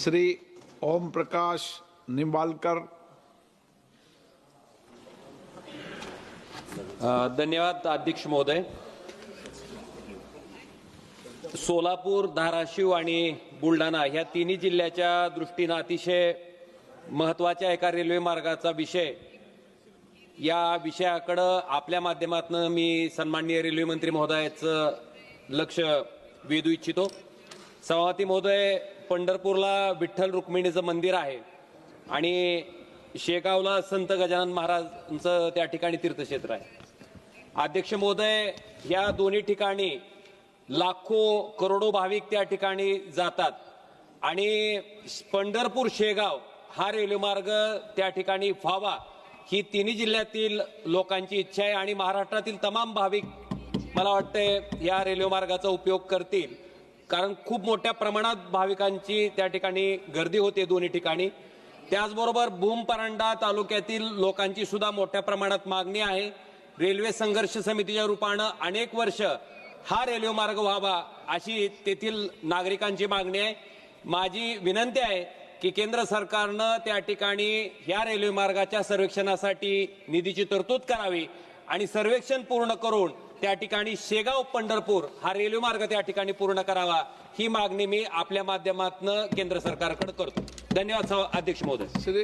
श्री ओम प्रकाश निंबाळकर। धन्यवाद अध्यक्ष महोदय। सोलापूर, धाराशिव आणि बुलढाणा ह्या तिन्ही जिल्ह्याच्या दृष्टीने अतिशय महत्त्वाच्या एका रेल्वे मार्गाचा विषय, या विषयाकडे आपल्या माध्यमातून मी सन्माननीय रेल्वे मंत्री महोदयाचं लक्ष वेधू इच्छितो। सभापती महोदय, पंढरपूरला विठ्ठल रुक्मिणीचं मंदिर आहे आणि शेगावला संत गजानन महाराजांचं त्या ठिकाणी तीर्थक्षेत्र आहे। अध्यक्ष महोदय, या दोन्ही ठिकाणी लाखो करोडो भाविक त्या ठिकाणी जातात आणि पंढरपूर शेगाव हा रेल्वे मार्ग त्या ठिकाणी व्हावा ही तिन्ही जिल्ह्यातील लोकांची इच्छा आहे आणि महाराष्ट्रातील तमाम भाविक मला वाटतं या रेल्वे मार्गाचा उपयोग करतील, कारण खूप मोठ्या प्रमाणात भाविकांची त्या ठिकाणी गर्दी होते दोन्ही ठिकाणी। त्याचबरोबर भूमपरांडा तालुक्यातील लोकांची सुद्धा मोठ्या प्रमाणात मागणी आहे। रेल्वे संघर्ष समितीच्या रूपाने अनेक वर्ष हा रेल्वे मार्ग व्हावा अशी तेथील नागरिकांची मागणी आहे। माझी विनंती आहे की केंद्र सरकारने त्या ठिकाणी या रेल्वे मार्गाच्या सर्वेक्षणासाठी निधीची तरतूद करावी आणि सर्वेक्षण पूर्ण करून त्या ठिकाणी शेगाव पंढरपूर हा रेल्वे मार्ग त्या ठिकाणी पूर्ण करावा ही मागणी मी आपल्या माध्यमातून केंद्र सरकारकडे करतो। धन्यवाद अध्यक्ष महोदय। श्री